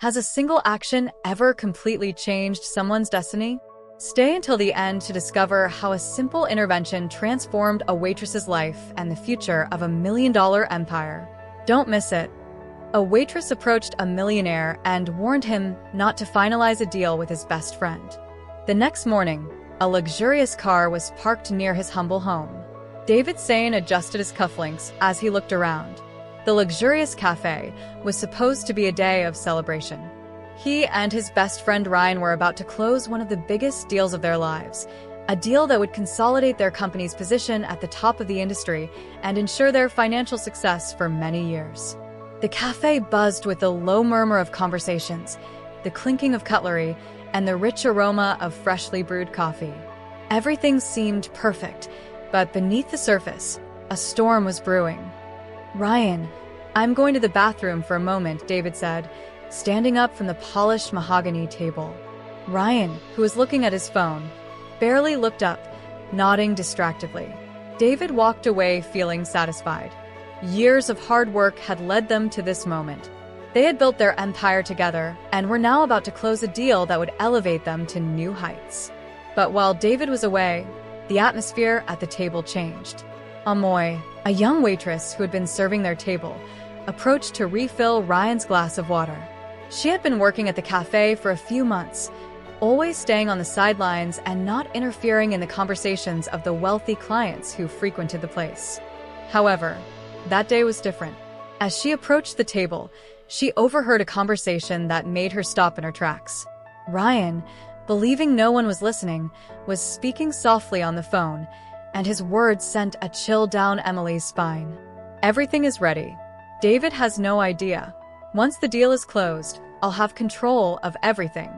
Has a single action ever completely changed someone's destiny? Stay until the end to discover how a simple intervention transformed a waitress's life and the future of $1 million empire. Don't miss it. A waitress approached a millionaire and warned him not to finalize a deal with his best friend. The next morning, a luxurious car was parked near his humble home. David Sane adjusted his cufflinks as he looked around. The luxurious café was supposed to be a day of celebration. He and his best friend Ryan were about to close one of the biggest deals of their lives, a deal that would consolidate their company's position at the top of the industry and ensure their financial success for many years. The café buzzed with the low murmur of conversations, the clinking of cutlery, and the rich aroma of freshly brewed coffee. Everything seemed perfect, but beneath the surface, a storm was brewing. "Ryan, I'm going to the bathroom for a moment," David said, standing up from the polished mahogany table. Ryan, who was looking at his phone, barely looked up, nodding distractedly. David walked away feeling satisfied. Years of hard work had led them to this moment. They had built their empire together and were now about to close a deal that would elevate them to new heights. But while David was away, the atmosphere at the table changed. Amoy, a young waitress who had been serving their table, approached to refill Ryan's glass of water. She had been working at the cafe for a few months, always staying on the sidelines and not interfering in the conversations of the wealthy clients who frequented the place. However, that day was different. As she approached the table, she overheard a conversation that made her stop in her tracks. Ryan, believing no one was listening, was speaking softly on the phone, and his words sent a chill down Emily's spine. "Everything is ready. David has no idea. Once the deal is closed, I'll have control of everything.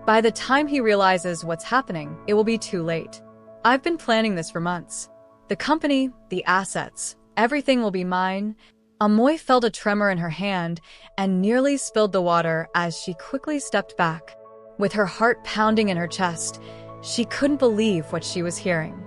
By the time he realizes what's happening, it will be too late. I've been planning this for months. The company, the assets, everything will be mine." Amoy felt a tremor in her hand and nearly spilled the water as she quickly stepped back. With her heart pounding in her chest, she couldn't believe what she was hearing.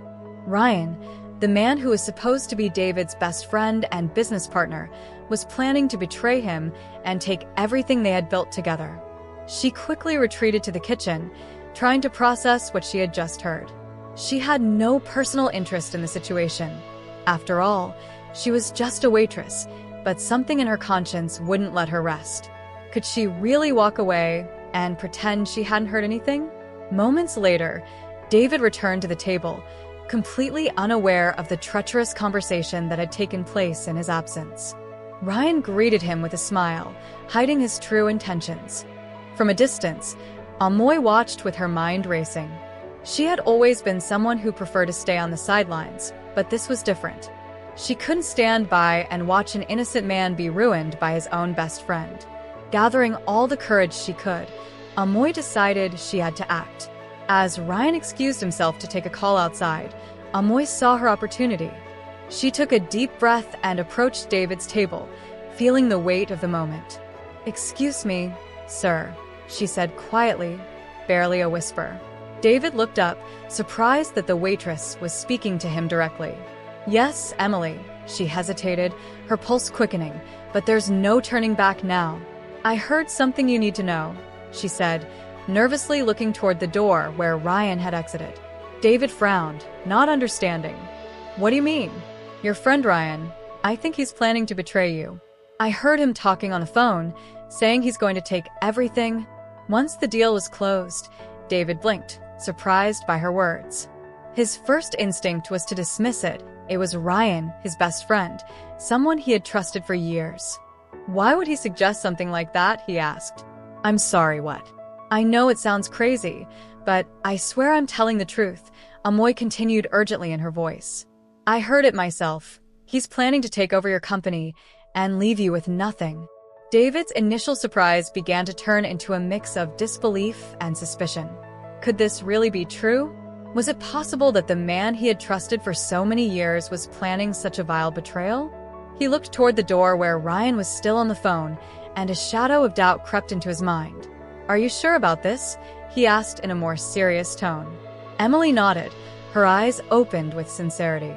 Ryan, the man who was supposed to be David's best friend and business partner, was planning to betray him and take everything they had built together. She quickly retreated to the kitchen, trying to process what she had just heard. She had no personal interest in the situation. After all, she was just a waitress, but something in her conscience wouldn't let her rest. Could she really walk away and pretend she hadn't heard anything? Moments later, David returned to the table, completely unaware of the treacherous conversation that had taken place in his absence. Ryan greeted him with a smile, hiding his true intentions. From a distance, Amoy watched with her mind racing. She had always been someone who preferred to stay on the sidelines, but this was different. She couldn't stand by and watch an innocent man be ruined by his own best friend. Gathering all the courage she could, Amoy decided she had to act. As Ryan excused himself to take a call outside, Amoy saw her opportunity. She took a deep breath and approached David's table, feeling the weight of the moment. "Excuse me, sir," she said quietly, barely a whisper. David looked up, surprised that the waitress was speaking to him directly. "Yes, Emily," she hesitated, her pulse quickening, "but there's no turning back now." "I heard something you need to know," she said, nervously looking toward the door where Ryan had exited. David frowned, not understanding. "What do you mean?" "Your friend Ryan, I think he's planning to betray you. I heard him talking on the phone, saying he's going to take everything." Once the deal was closed, David blinked, surprised by her words. His first instinct was to dismiss it. It was Ryan, his best friend, someone he had trusted for years. "Why would he suggest something like that?" he asked. "I'm sorry, what?" "I know it sounds crazy, but I swear I'm telling the truth," Amoy continued urgently in her voice. "I heard it myself. He's planning to take over your company and leave you with nothing." David's initial surprise began to turn into a mix of disbelief and suspicion. Could this really be true? Was it possible that the man he had trusted for so many years was planning such a vile betrayal? He looked toward the door where Ryan was still on the phone, and a shadow of doubt crept into his mind. "Are you sure about this?" he asked in a more serious tone. Emily nodded, her eyes opened with sincerity.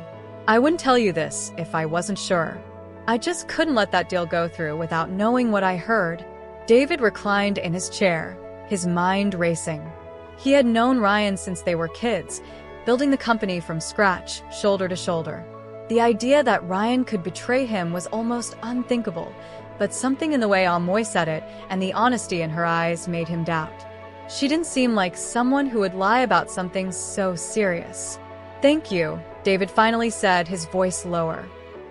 "I wouldn't tell you this if I wasn't sure. I just couldn't let that deal go through without knowing what I heard." David reclined in his chair, his mind racing. He had known Ryan since they were kids, building the company from scratch, shoulder to shoulder. The idea that Ryan could betray him was almost unthinkable, but something in the way Amoy said it and the honesty in her eyes made him doubt. She didn't seem like someone who would lie about something so serious. "Thank you," David finally said, his voice lower.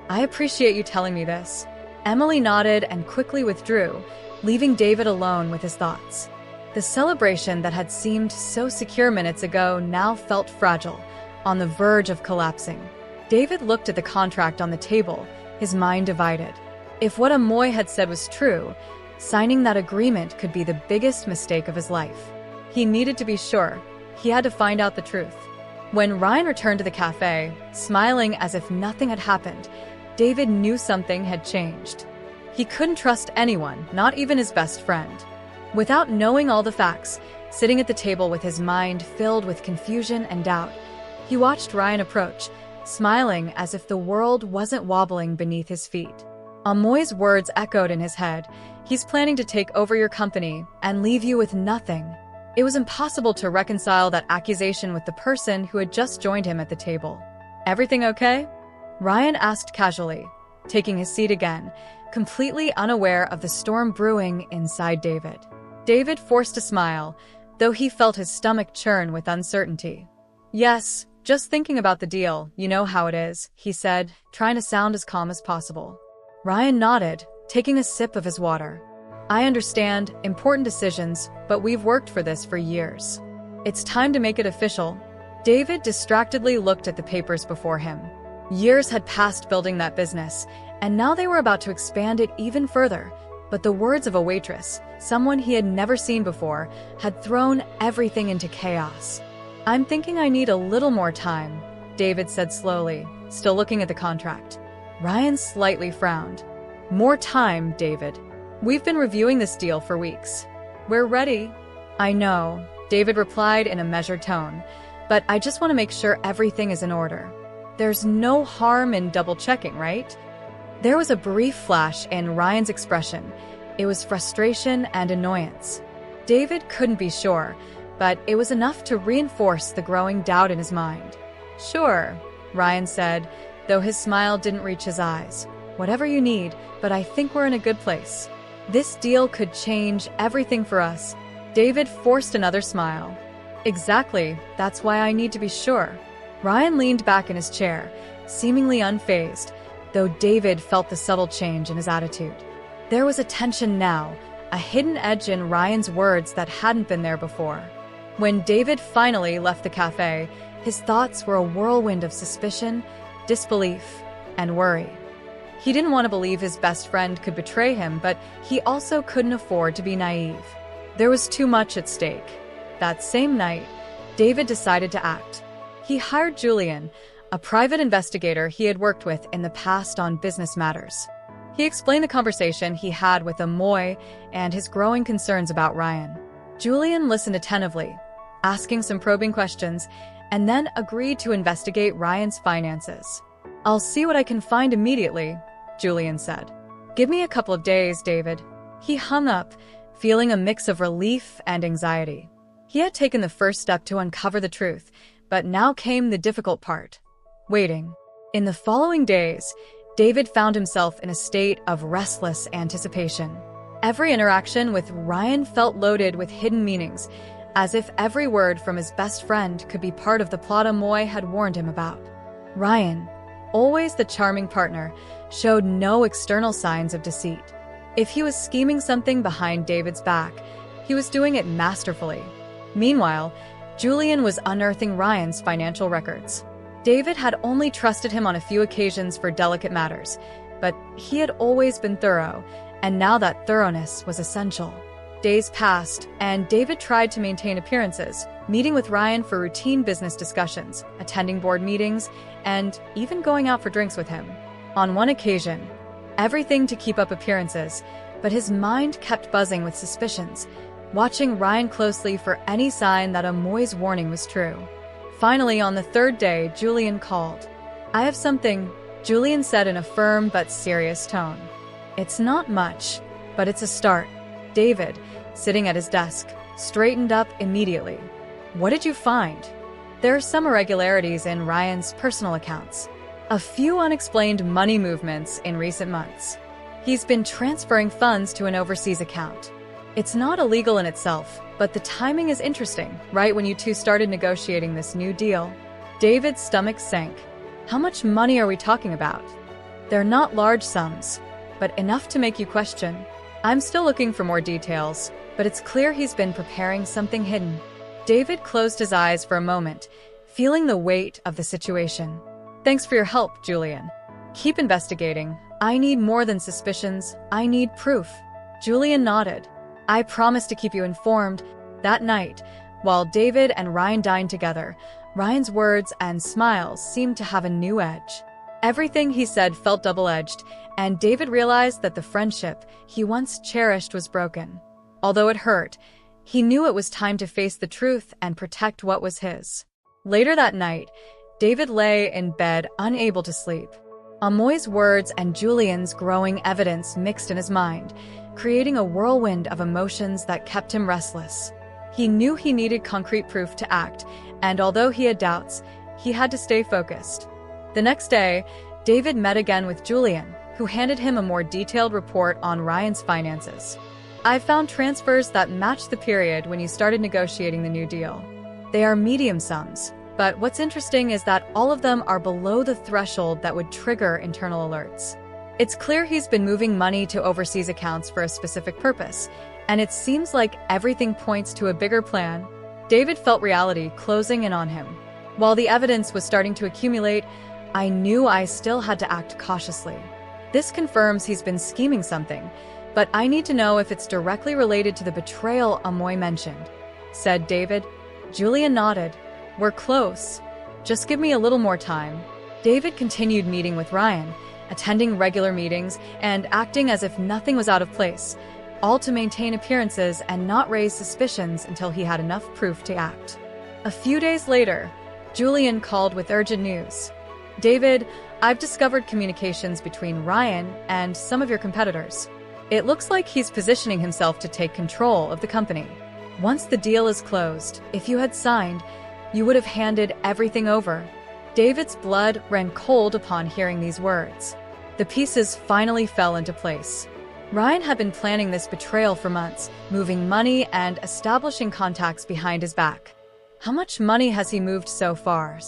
"I appreciate you telling me this." Emily nodded and quickly withdrew, leaving David alone with his thoughts. The celebration that had seemed so secure minutes ago now felt fragile, on the verge of collapsing. David looked at the contract on the table, his mind divided. If what Amoy had said was true, signing that agreement could be the biggest mistake of his life. He needed to be sure. He had to find out the truth. When Ryan returned to the cafe, smiling as if nothing had happened, David knew something had changed. He couldn't trust anyone, not even his best friend. Without knowing all the facts, sitting at the table with his mind filled with confusion and doubt, he watched Ryan approach, smiling as if the world wasn't wobbling beneath his feet. Amoy's words echoed in his head. "He's planning to take over your company and leave you with nothing." It was impossible to reconcile that accusation with the person who had just joined him at the table. "Everything okay?" Ryan asked casually, taking his seat again, completely unaware of the storm brewing inside David. David forced a smile, though he felt his stomach churn with uncertainty. "Yes, just thinking about the deal, you know how it is," he said, trying to sound as calm as possible. Ryan nodded, taking a sip of his water. "I understand, important decisions, but we've worked for this for years. It's time to make it official." David distractedly looked at the papers before him. Years had passed building that business, and now they were about to expand it even further. But the words of a waitress, someone he had never seen before, had thrown everything into chaos. "I'm thinking I need a little more time," David said slowly, still looking at the contract. Ryan slightly frowned. "More time, David. We've been reviewing this deal for weeks. We're ready." "I know," David replied in a measured tone, "but I just want to make sure everything is in order. There's no harm in double-checking, right?" There was a brief flash in Ryan's expression. It was frustration and annoyance. David couldn't be sure, but it was enough to reinforce the growing doubt in his mind. "Sure," Ryan said, though his smile didn't reach his eyes. "Whatever you need, but I think we're in a good place. This deal could change everything for us." David forced another smile. "Exactly, that's why I need to be sure." Ryan leaned back in his chair, seemingly unfazed, though David felt the subtle change in his attitude. There was a tension now, a hidden edge in Ryan's words that hadn't been there before. When David finally left the cafe, his thoughts were a whirlwind of suspicion, disbelief, and worry. He didn't want to believe his best friend could betray him, but he also couldn't afford to be naive. There was too much at stake. That same night, David decided to act. He hired Julian, a private investigator he had worked with in the past on business matters. He explained the conversation he had with Amoy and his growing concerns about Ryan. Julian listened attentively, asking some probing questions, and then agreed to investigate Ryan's finances. "I'll see what I can find immediately," Julian said. "Give me a couple of days, David." He hung up, feeling a mix of relief and anxiety. He had taken the first step to uncover the truth, but now came the difficult part: waiting. In the following days, David found himself in a state of restless anticipation. Every interaction with Ryan felt loaded with hidden meanings, as if every word from his best friend could be part of the plot Amoy had warned him about. Ryan, always the charming partner, showed no external signs of deceit. If he was scheming something behind David's back, he was doing it masterfully. Meanwhile, Julian was unearthing Ryan's financial records. David had only trusted him on a few occasions for delicate matters, but he had always been thorough, and now that thoroughness was essential. Days passed, and David tried to maintain appearances, meeting with Ryan for routine business discussions, attending board meetings, and even going out for drinks with him. On one occasion, everything to keep up appearances, but his mind kept buzzing with suspicions, watching Ryan closely for any sign that Amoy's warning was true. Finally, on the third day, Julian called. "I have something," Julian said in a firm but serious tone. "It's not much, but it's a start." David, sitting at his desk, straightened up immediately. "What did you find?" "There are some irregularities in Ryan's personal accounts. A few unexplained money movements in recent months. He's been transferring funds to an overseas account. It's not illegal in itself, but the timing is interesting, right when you two started negotiating this new deal." David's stomach sank. "How much money are we talking about?" "They're not large sums, but enough to make you question." "I'm still looking for more details, but it's clear he's been preparing something hidden." David closed his eyes for a moment, feeling the weight of the situation. "Thanks for your help, Julian. Keep investigating. I need more than suspicions. I need proof." Julian nodded. "I promise to keep you informed." That night, while David and Ryan dined together, Ryan's words and smiles seemed to have a new edge. Everything he said felt double-edged, and David realized that the friendship he once cherished was broken. Although it hurt, he knew it was time to face the truth and protect what was his. Later that night, David lay in bed, unable to sleep. Amoy's words and Julian's growing evidence mixed in his mind, creating a whirlwind of emotions that kept him restless. He knew he needed concrete proof to act, and although he had doubts, he had to stay focused. The next day, David met again with Julian, who handed him a more detailed report on Ryan's finances. "I've found transfers that match the period when you started negotiating the new deal. They are medium sums, but what's interesting is that all of them are below the threshold that would trigger internal alerts. It's clear he's been moving money to overseas accounts for a specific purpose, and it seems like everything points to a bigger plan." David felt reality closing in on him. While the evidence was starting to accumulate, "I knew I still had to act cautiously. This confirms he's been scheming something, but I need to know if it's directly related to the betrayal Amoy mentioned," said David. Julian nodded. "We're close. Just give me a little more time." David continued meeting with Ryan, attending regular meetings and acting as if nothing was out of place, all to maintain appearances and not raise suspicions until he had enough proof to act. A few days later, Julian called with urgent news. "David, I've discovered communications between Ryan and some of your competitors. It looks like he's positioning himself to take control of the company. Once the deal is closed, if you had signed, you would have handed everything over." David's blood ran cold upon hearing these words. The pieces finally fell into place. Ryan had been planning this betrayal for months, moving money and establishing contacts behind his back. "How much money has he moved so far?"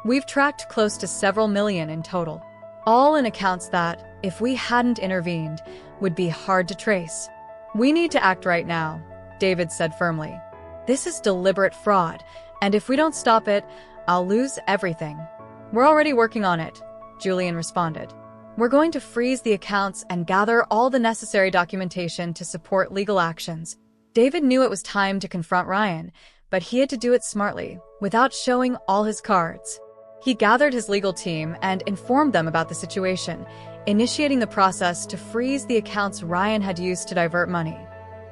"We've tracked close to several million in total, all in accounts that, if we hadn't intervened, would be hard to trace." "We need to act right now," David said firmly. "This is deliberate fraud, and if we don't stop it, I'll lose everything." "We're already working on it," Julian responded. "We're going to freeze the accounts and gather all the necessary documentation to support legal actions." David knew it was time to confront Ryan, but he had to do it smartly, without showing all his cards. He gathered his legal team and informed them about the situation, initiating the process to freeze the accounts Ryan had used to divert money.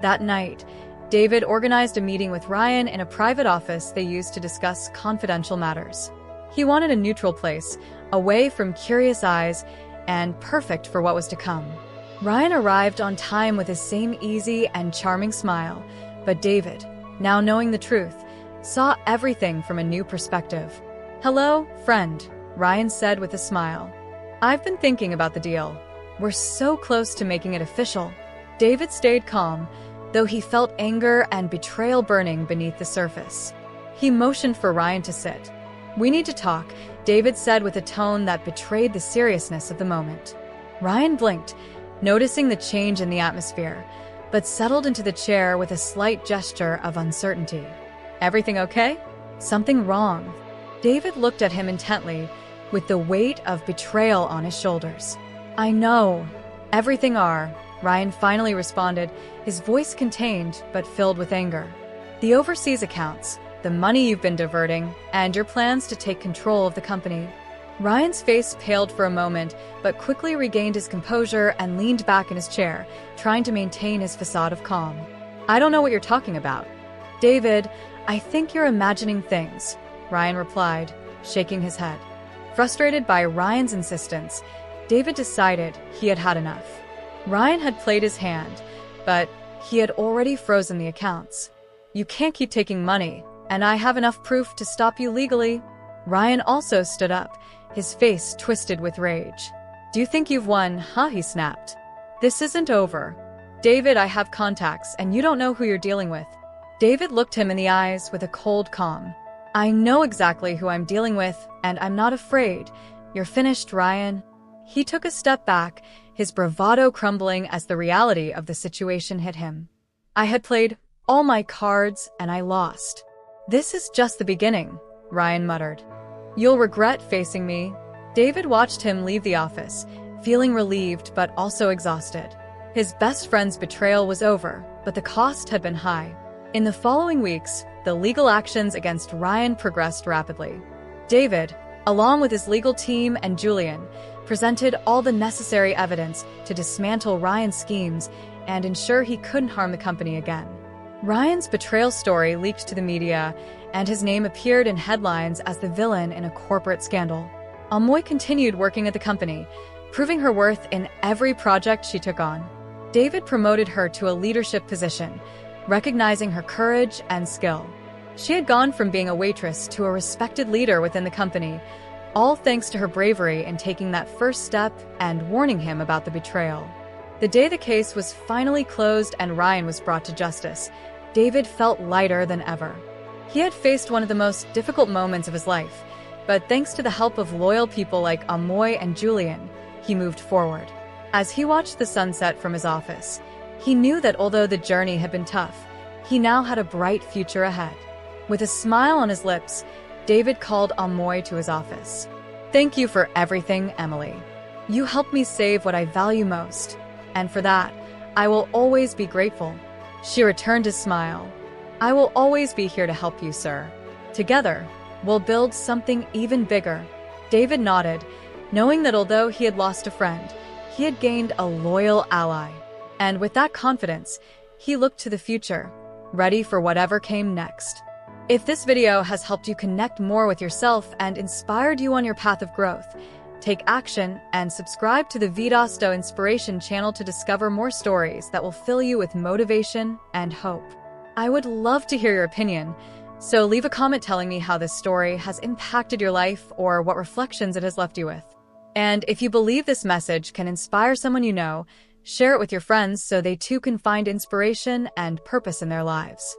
That night, David organized a meeting with Ryan in a private office they used to discuss confidential matters. He wanted a neutral place, away from curious eyes, and perfect for what was to come. Ryan arrived on time with his same easy and charming smile, but David, now knowing the truth, saw everything from a new perspective. "Hello, friend," Ryan said with a smile. "I've been thinking about the deal. We're so close to making it official." David stayed calm, though he felt anger and betrayal burning beneath the surface. He motioned for Ryan to sit. "We need to talk," David said with a tone that betrayed the seriousness of the moment. Ryan blinked, noticing the change in the atmosphere, but settled into the chair with a slight gesture of uncertainty. "Everything okay? Something wrong?" David looked at him intently, with the weight of betrayal on his shoulders. "I know. Everything are," Ryan finally responded, his voice contained but filled with anger. "The overseas accounts, the money you've been diverting, and your plans to take control of the company." Ryan's face paled for a moment, but quickly regained his composure and leaned back in his chair, trying to maintain his facade of calm. "I don't know what you're talking about." "David, I think you're imagining things," Ryan replied, shaking his head. Frustrated by Ryan's insistence, David decided he had had enough. Ryan had played his hand, but He had already frozen the accounts. "You can't keep taking money, and I have enough proof to stop you legally." Ryan also stood up, his face twisted with rage. "Do you think you've won, huh?" he snapped. "This isn't over. David, I have contacts, and you don't know who you're dealing with." David looked him in the eyes with a cold calm. "I know exactly who I'm dealing with, and I'm not afraid. You're finished, Ryan." He took a step back, his bravado crumbling as the reality of the situation hit him. "I had played all my cards, and I lost." "This is just the beginning," Ryan muttered. "You'll regret facing me." David watched him leave the office, feeling relieved but also exhausted. His best friend's betrayal was over, but the cost had been high. In the following weeks, the legal actions against Ryan progressed rapidly. David, along with his legal team and Julian, presented all the necessary evidence to dismantle Ryan's schemes and ensure he couldn't harm the company again. Ryan's betrayal story leaked to the media, and his name appeared in headlines as the villain in a corporate scandal. Amoy continued working at the company, proving her worth in every project she took on. David promoted her to a leadership position, recognizing her courage and skill. She had gone from being a waitress to a respected leader within the company, all thanks to her bravery in taking that first step and warning him about the betrayal. The day the case was finally closed and Ryan was brought to justice, David felt lighter than ever. He had faced one of the most difficult moments of his life, but thanks to the help of loyal people like Amoy and Julian, he moved forward. As he watched the sunset from his office, he knew that although the journey had been tough, he now had a bright future ahead. With a smile on his lips, David called Amoy to his office. "Thank you for everything, Emily. You helped me save what I value most, and for that, I will always be grateful." She returned his smile. "I will always be here to help you, sir. Together, we'll build something even bigger." David nodded, knowing that although he had lost a friend, he had gained a loyal ally. And with that confidence, he looked to the future, ready for whatever came next. If this video has helped you connect more with yourself and inspired you on your path of growth, take action and subscribe to the Vidas do Inspiration channel to discover more stories that will fill you with motivation and hope. I would love to hear your opinion, so leave a comment telling me how this story has impacted your life or what reflections it has left you with. And if you believe this message can inspire someone you know, share it with your friends so they too can find inspiration and purpose in their lives.